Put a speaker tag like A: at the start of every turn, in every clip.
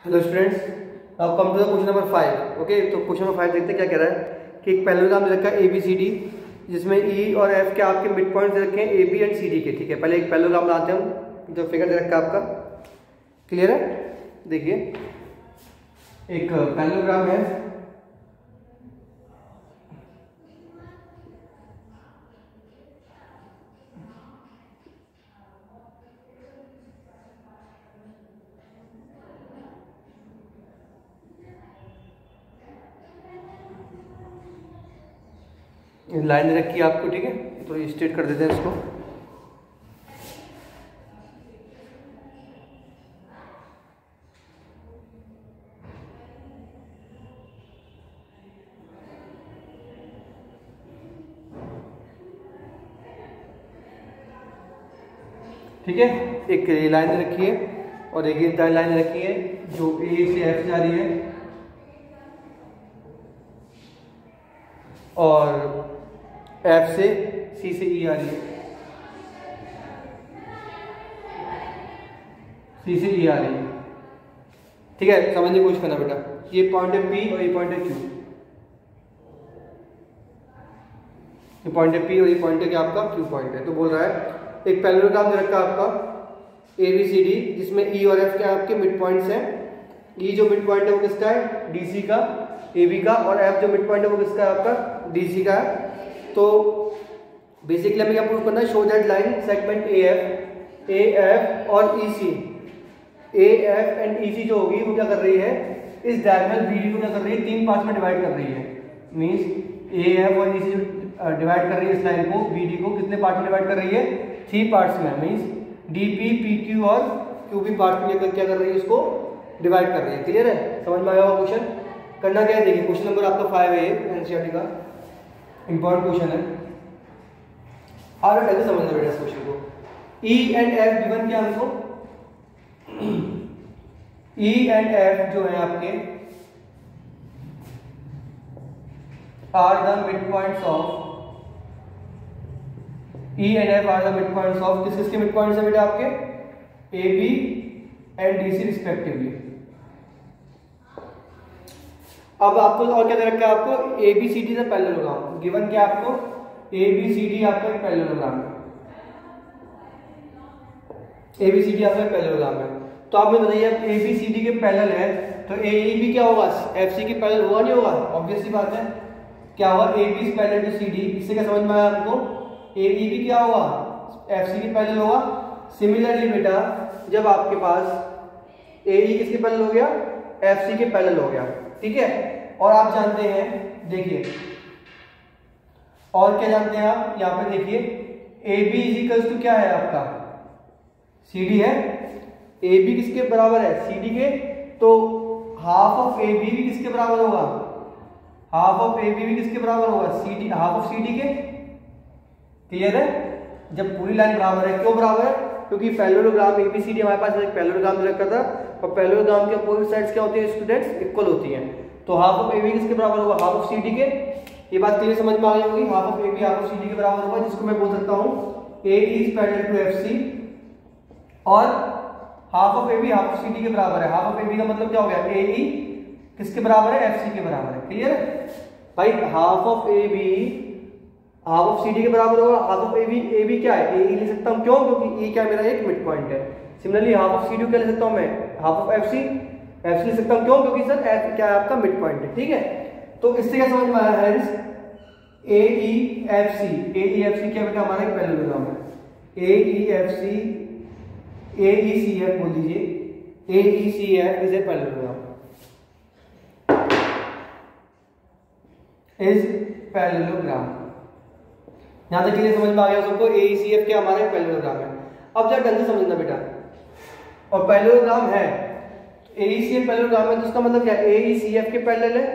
A: Hello students, अब come to the question number 5। Okay, तो question number 5 देखते हैं क्या कह रहा है कि एक पैरेललोग्राम दे रखा है ABCD, जिसमें E और F के आपके मिड पॉइंट दे रखे हैं AB एंड CD के। ठीक है, पहले एक पैरेललोग्राम बनाते हैं हम। जो फिगर दे रखा है आपका क्लियर है। देखिए एक पैरेललोग्राम है, लाइन दे रखी है आपको। ठीक है, तो स्ट्रेट कर देते हैं इसको। ठीक है, एक लाइन दे रखी है और एक ये लाइन दे रखी है जो A से F जा रही है और F से C से E आ रही है, C से E आ रही है। ठीक है, समझने की कोशिश करना बेटा। ये पॉइंट है P और ये पॉइंट है Q। ये पॉइंट है P और ये पॉइंट है क्या आपका Q पॉइंट है। तो बोल रहा है एक पैरेललोग्राम दे रखा है आपका ABCD, जिसमें E और F के आपके मिड पॉइंट्स हैं। E जो मिड पॉइंट है वो किसका है, DC का, AB का, और F जो मिड पॉइंट है वो किसका है आपका DC का है। तो बेसिकली हमें क्या प्रूव करना है, show that line segment AF और EC, AF एंड EC जो होगी वो क्या कर रही है, इस डायगोनल BD को क्या कर रही है, 3 पार्ट्स में डिवाइड कर रही है। मींस AF और EC जो डिवाइड कर रही है इस लाइन को, BD को कितने पार्ट में डिवाइड कर रही है, 3 पार्ट्स में। मींस DP, PQ और QP पार्ट में लेकर क्या कर रही है, इसको डिवाइड कर रही है। क्लियर है, समझ में आया होगा। क्वेश्चन करना क्या है, देखिए क्वेश्चन नंबर आपका 5 है, ये NCERT का इंपॉर्टेंट क्वेश्चन है। और ऐसे समझना बेटा इस क्वेश्चन को। E एंड F गिवन क्या हमको, E एंड F जो है आपके are the mid points of, E and F are the mid points of, किस किसके मिड पॉइंट्स है बेटा आपके, AB एंड DC रिस्पेक्टिवली। अब आपको और क्या दे रखा है, आपको ABCD का पैरेललोग्राम गिवन क्या आपको, ABCD आपका एक पैरेललोग्राम है, ABCD आपका एक पैरेललोग्राम है। तो आप मुझे बताइए ABCD के पैरेलल है तो AEB क्या होगा, FC के पैरेलल होगा नहीं होगा, ऑब्वियस सी बात है। क्या होगा, AB is parallel to CD। इससे क्या समझ में आया आपको, AEB क्या होगा, FC के पैरेलल होगा। सिमिलरली बेटा जब आपके पास AE किसके पैरेलल हो गया, FC के पैरेलल हो गया। ठीक है, और आप जानते हैं, देखिए और क्या जानते हैं आप, यहाँ पे देखिए AB इज इक्वल्स टू क्या है आपका, CD है। AB किसके बराबर है, CD के, तो हाफ ऑफ AB भी किसके बराबर होगा, हाफ ऑफ AB भी किसके बराबर होगा, CD, हाफ ऑफ CD के। क्लियर है, जब पूरी लाइन बराबर है, क्यों बराबर है, क्योंकि पैरेललोग्राम ABCD हमारे पास एक पैरेललोग्राम दे रखा था और पैरेललोग्राम के अपोजिट साइड्स क्या होती है स्टूडेंट्स, इक्वल होती हैं। तो हाफ ऑफ AB किसके बराबर होगा, हाफ ऑफ CD के। ये बात क्लियर समझ में आ गई होगी, half of AB half of CD के बराबर होगा, जिसको मैं बोल सकता हूं AE is parallel to FC, और half of AB half of CD के बराबर है। हाफ ऑफ AB का मतलब क्या हो गया, AE किसके बराबर है, FC के बराबर है। क्लियर है भाई, half of AB half of CD के बराबर होगा। हाफ ऑफ AB क्या है, AE ले सकता हूं, क्यों, क्योंकि E क्या मेरा एक मिड पॉइंट है। सिमिलरली हाफ ऑफ CD क्या ले सकता हूं मैं, हाफ ऑफ FC ले सकता हूं, क्यों, क्योंकि सर F क्या है आपका मिड पॉइंट है। ठीक है, तो इससे क्या समझ में आया है, AEFC क्या बेटा हमारा एक पैरेललोग्राम है। AECF बोल दीजिए, AECF is a parallelogram, is parallelogram. यहां तक के लिए समझ में आ गया सबको, AECF क्या हमारा एक पैरेललोग्राम है। अब जरा ढंग से समझना बेटा, और पैरेललोग्राम है AECF पैरेललोग्राम है, तो इसका मतलब क्या है, AECF के पैरेलल है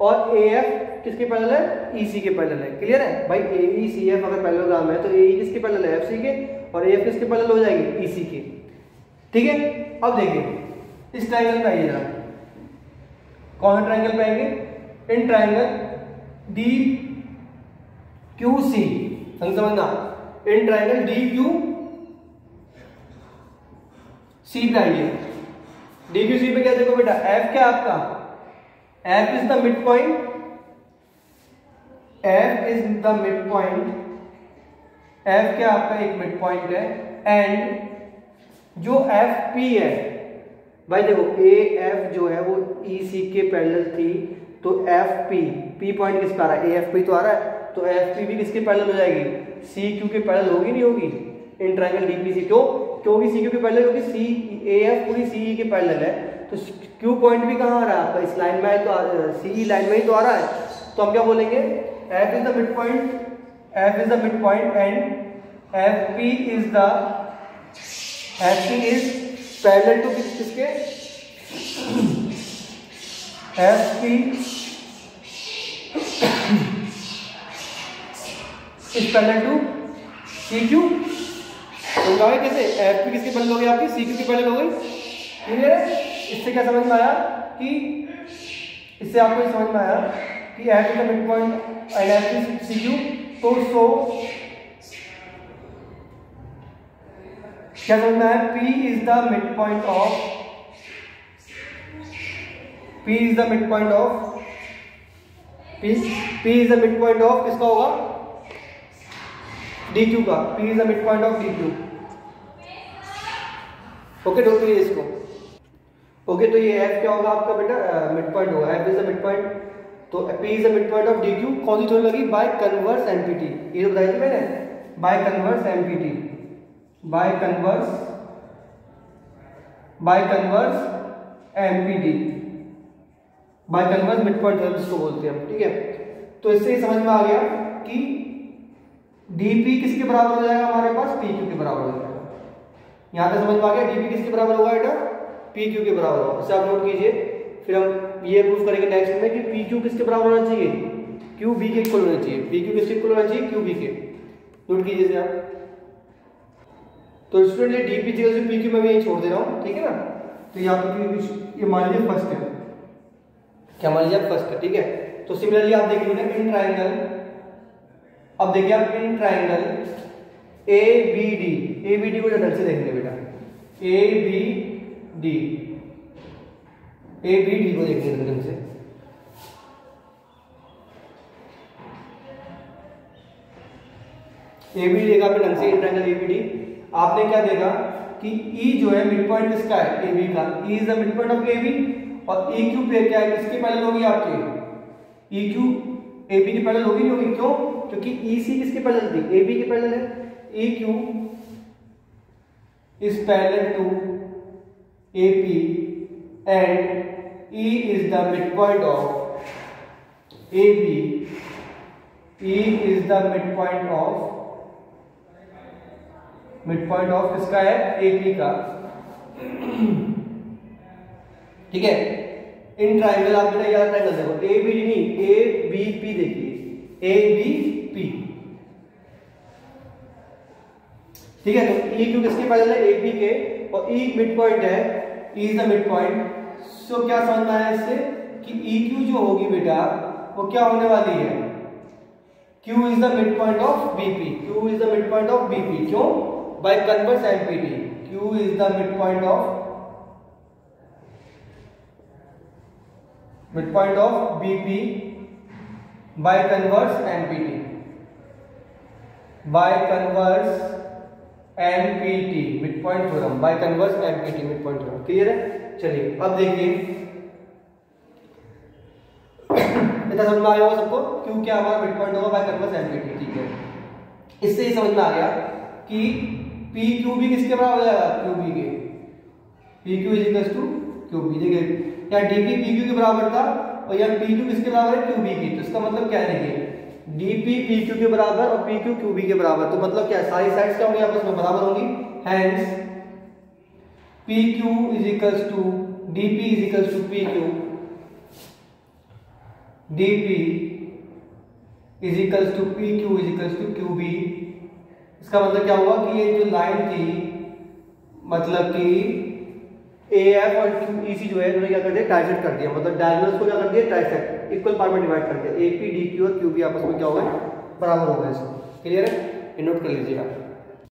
A: और AF किसके पैरेलल है, EC के पैरेलल है। क्लियर है भाई, AECF अगर पैरेललोग्राम है तो AE किसके पैरेलल है, FC के, और AF किसके पैरेलल हो जाएगी, EC के। ठीक है, अब देखिए इस ट्रायंगल पे आइए जरा, कौन सा ट्रायंगल पे आएंगे, इन ट्रायंगल DQC, समझना, इन ट्रायंगल DQC पे आइए। DQC पे क्या देखो बेटा, F क्या आपका, F is the mid point, F is the mid point, F क्या आपका एक मिड पॉइंट है, एंड जो FP है भाई देखो AF जो है वो EC के पैरेलल थी, तो FP P पॉइंट किस पर आ रहा है, AFP तो आ रहा है, तो FP भी किसके पैरेलल हो जाएगी, CQ के पैरेलल होगी नहीं होगी इन ट्रायंगल DPC। क्यों, क्योंकि CQ के पैरेलल, क्योंकि AF पूरी CE के पैरेलल है, तो Q पॉइंट भी कहाँ आ रहा है आपका, इस लाइन में है, तो CE लाइन में ही तो आ रहा है, तो हम क्या बोलेंगे, F is the mid point, F is the mid point and FP is parallel to किसके, FP is parallel to CQ। समझा कैसे, FP किसके पैरेलल हो गई आपकी, CQ के पैरेलल हो गई, क्लियर है। इससे क्या समझ में आया कि, इससे आपको ये समझ में आया कि F is the mid point and F is CQ, तो सो क्या समझ में आया, P is the mid point of, P is the mid point of, P is the mid point of किसका होगा, DQ का, P is the mid point of DQ। Okay note करिए इसको। ओके तो ये F क्या होगा आपका बेटा, मिड पॉइंट होगा, F is the mid point, तो P is the mid point of DQ। कौन सी थ्योरी लगी, बाय कन्वर्स MPT, ये तो बताई थी मैंने, by converse MPT, by converse MPT, by converse mid point theorem इसको बोलते हैं, ठीक है। तो इससे समझ में आ गया कि DP किसके बराबर हो जाएगा हमारे पास, PQ के बराबर हो जाएगा। यहां तक समझ में आ गया, DP किसके बराबर होगा बेटा, PQ के बराबर होगा। इसे आप नोट कीजिए, फिर हम ये प्रूफ करेंगे नेक्स्ट में कि PQ किसके बराबर होना चाहिए, QB के इक्वल होना चाहिए, PQ किसके इक्वल होना चाहिए, QB के। नोट कीजिए इसे आप। तो स्टूडेंट ये DP से PQ में भी यही छोड़ दे रहा हूं, ठीक है ना। तो यहाँ पे ये मान लीजिए फर्स्ट है, क्या मान लीजिए फर्स्ट है, ठीक है। तो सिमिलरली आप देखिए इन ट्रायंगल, अब देखिए आप इन ट्रायंगल ABD को ढंग से देखेंगे बेटा, ABD को देखिए ढंग से, ABD देखा आपने ढंग से, इन ट्रायंगल ABD आपने क्या देखा कि E जो है मिड पॉइंट किसका है, AB का, E is the mid point of AB, और EQ पे क्या है, किसके पैरेलल होगी आपके, EQ AB के पैरेलल होगी नहीं होगी, क्यों, क्योंकि EC किसके पैरेलल थी, AB के पैरेलल है, EQ is parallel to AP and E is the midpoint of AB, E is the midpoint of किसका है, AP का, ठीक है। इन ट्रायंगल आप बेटा याद ट्रायंगल देखो, ABD नहीं ABP देखिए, ABP, ठीक है। तो EQ किसके पैरेलल है, AB के, और E मिड पॉइंट है, E is the mid point. So क्या समझ में आया इससे कि EQ जो होगी बेटा वो क्या होने वाली है, Q is the mid point of BP, Q is the mid point of BP, क्यों, by converse MPT, Q is the mid point of BP by converse MPT, by converse MPT mid point theorem, by converse MPT mid point theorem, clear है। चलिए अब देखिए, इतना समझ में आ गया सबको, क्यों क्या हमारा मिड पॉइंट होगा बाय कन्वर्स MPT, ठीक है। इससे ही समझ में आ गया कि PQ भी किसके बराबर हो जाएगा, QB के, PQ is equal to QB। देखिए या DP PQ के बराबर था, और या PQ किसके बराबर है, QB की, तो इसका मतलब क्या है, देखिए DP PQ के बराबर और PQ QB के बराबर, तो मतलब क्या है, सारी साइड्स क्या होंगी आपस में बराबर होंगी, hence PQ is equal to DP is equal to PQ, DP is equal to PQ is equal to QB। इसका मतलब क्या हुआ कि ये जो लाइन थी, मतलब कि AF और EC जो है उन्होंने क्या कर दिया, ट्राइसेक्ट कर दिया, मतलब डायगोनल्स को क्या कर दिया, ट्राइसेक्ट, इक्वल पार्ट में डिवाइड कर दिया, AP DQ और QB आपस में क्या होगा, बराबर होगा। इसको क्लियर है, नोट कर लीजिएगा।